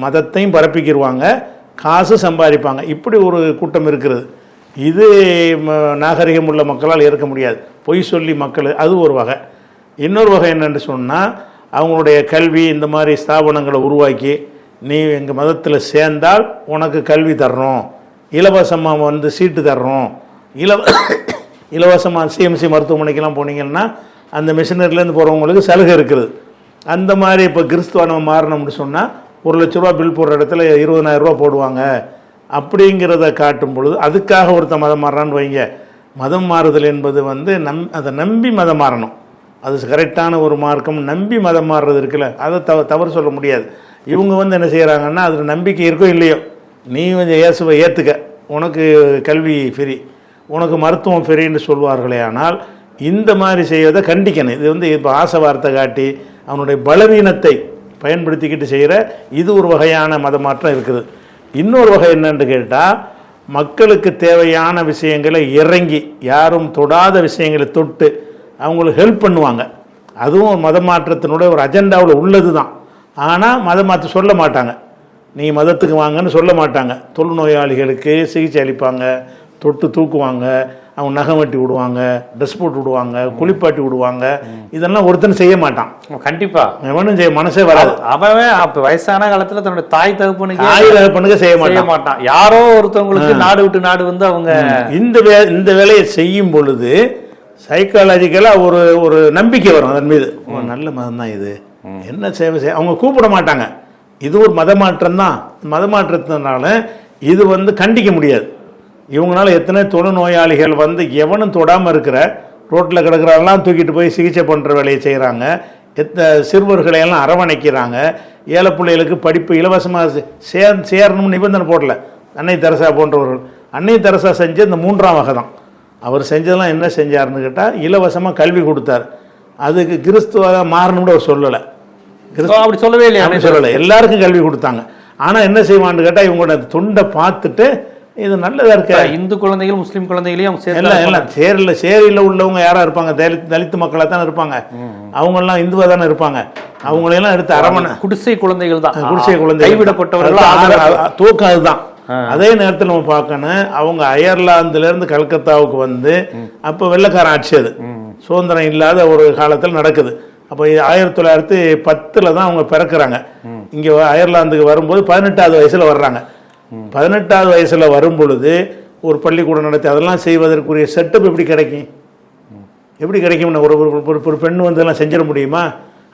மதத்தையும் பரப்பிக்கிடுவாங்க, காசு சம்பாதிப்பாங்க. இப்படி ஒரு கூட்டம் இருக்கிறது. இது நாகரிகம் உள்ள மக்களால் ஏற்க முடியாது. பொய் சொல்லி மக்கள், அது ஒரு வகை. இன்னொரு வகை என்னென்னு சொன்னால், அவங்களுடைய கல்வி இந்த மாதிரி ஸ்தாபனங்களை உருவாக்கி, நீ எங்கள் மதத்தில் சேர்ந்தால் உனக்கு கல்வி தர்றோம், இலவசமாக வந்து சீட்டு தர்றோம், இலவசமாக சிஎம்சி மருத்துவமனைக்கெல்லாம் போனீங்கன்னா அந்த மிஷினரிலேருந்து போகிறவங்களுக்கு சலுகை இருக்குது. அந்த மாதிரி இப்போ கிறிஸ்துவனம் மாறணும்னு சொன்னால் 1 லட்ச ரூபா பில் போடுற இடத்துல 20,000 ரூபா போடுவாங்க. அப்படிங்கிறத காட்டும் பொழுது அதுக்காக ஒருத்தன் மதம் மாறுறான்னு வைங்க. மதம் மாறுதல் என்பது வந்து அதை நம்பி மதம் மாறணும். அது கரெக்டான ஒரு மார்க்கம். நம்பி மதம் மாறுறது இருக்குல்ல, அதை தவறு சொல்ல முடியாது. இவங்க வந்து என்ன செய்கிறாங்கன்னா, அதில் நம்பிக்கை இருக்கோ இல்லையோ, நீ கொஞ்சம் இயேசுவை ஏற்றுக்க, உனக்கு கல்வி ஃப்ரீ, உனக்கு மருத்துவம் ஃப்ரீன்னு சொல்வார்களே. ஆனால் இந்த மாதிரி செய்வதை கண்டிக்கணும். இது வந்து இப்போ ஆசை வார்த்தை காட்டி அவனுடைய பலவீனத்தை பயன்படுத்திக்கிட்டு செய்கிற இது ஒரு வகையான மதமாற்றம் இருக்குது. இன்னொரு வகை என்னன்னு கேட்டால், மக்களுக்கு தேவையான விஷயங்களை இறங்கி யாரும் தொடாத விஷயங்களை தொட்டு அவங்களுக்கு ஹெல்ப் பண்ணுவாங்க. அதுவும் மதமாற்றத்தினுடைய ஒரு அஜெண்டாவில் உள்ளது தான். ஆனால் மதமாற்ற சொல்ல மாட்டாங்க, நீ மதத்துக்கு வாங்கன்னு சொல்ல மாட்டாங்க. தொழுநோயாளிகளுக்கு சிகிச்சை அளிப்பாங்க, தொட்டு தூக்குவாங்க, அவங்க நகம் வெட்டி விடுவாங்க, ட்ரெஸ் போட்டு விடுவாங்க, குளிப்பாட்டி விடுவாங்க. இதெல்லாம் ஒருத்தன் செய்ய மாட்டான். கண்டிப்பா எவனும் செய்ய மனசே வராது. அவன் அப்போ வயசான காலத்தில் தன்னுடைய தாய் தகப்பனுக்கு செய்ய மாட்டான். யாரோ ஒருத்தவங்களுக்கு நாடு விட்டு நாடு வந்து அவங்க இந்த வேலையை செய்யும் பொழுது சைக்காலஜிக்கலாக ஒரு நம்பிக்கை வரும் அதன் மீது. நல்ல மதம் தான் இது, என்ன சேவை செய்ய அவங்க கூப்பிட மாட்டாங்க. இது ஒரு மதமாற்றம் தான். மதமாற்றத்தினால இது வந்து கண்டிக்க முடியாது. இவங்களால எத்தனை தொழுநோயாளிகள் வந்து எவனும் தொடாமல் இருக்கிற ரோட்டில் கிடக்கிறவங்களாம் தூக்கிட்டு போய் சிகிச்சை பண்ணுற வேலையை செய்கிறாங்க. சிறுவர்களையெல்லாம் அரவணைக்கிறாங்க. ஏழை பிள்ளைகளுக்கு படிப்பு இலவசமாக சேரணும்னு நிபந்தனை போடல. அன்னை தெரசா போன்றவர்கள், அன்னை தெரசா செஞ்ச இந்த 3ஆம் வகை தான். அவர் செஞ்சதெல்லாம் என்ன செஞ்சார்னு கேட்டால், இலவசமாக கல்வி கொடுத்தார். அதுக்கு கிறிஸ்துவ மாறணும்னு அவர் சொல்லலை. அப்படி சொல்லவே இல்லை, அப்படி சொல்லலை. எல்லாருக்கும் கல்வி கொடுத்தாங்க. ஆனால் என்ன செய்வான்னு கேட்டால், இவங்களோட தொண்டை பார்த்துட்டு இது நல்லதாக இருக்க இந்து குழந்தைகள் முஸ்லீம் குழந்தைகளையும் எல்லாம் சேரியில் உள்ளவங்க யாராக இருப்பாங்க, தலித்து மக்களாக தானே இருப்பாங்க. அவங்கெல்லாம் இந்துவாக தானே இருப்பாங்க. அவங்களையெல்லாம் எடுத்து அரவணை குடிசை குழந்தைகள் தான், குடிசை குழந்தை கைவிடப்பட்டவர்கள் தூக்கம். அதுதான். அதே நேரத்தில் நம்ம பார்க்கணும், அவங்க அயர்லாந்துலேருந்து கல்கத்தாவுக்கு வந்து அப்போ வெள்ளைக்காரன் ஆட்சி, அது சுதந்திரம் இல்லாத ஒரு காலத்தில் நடக்குது. அப்போ 1910 தான் அவங்க பிறக்கிறாங்க. இங்கே அயர்லாந்துக்கு வரும்போது 18வது வயசில் வர்றாங்க. 18வது வயசில் வரும் பொழுது ஒரு பள்ளிக்கூடம் நடத்தி அதெல்லாம் செய்வதற்குரிய செட்டப் எப்படி கிடைக்கும்? எப்படி கிடைக்கும்னு ஒரு பெண் வந்து எல்லாம் செஞ்சிட முடியுமா?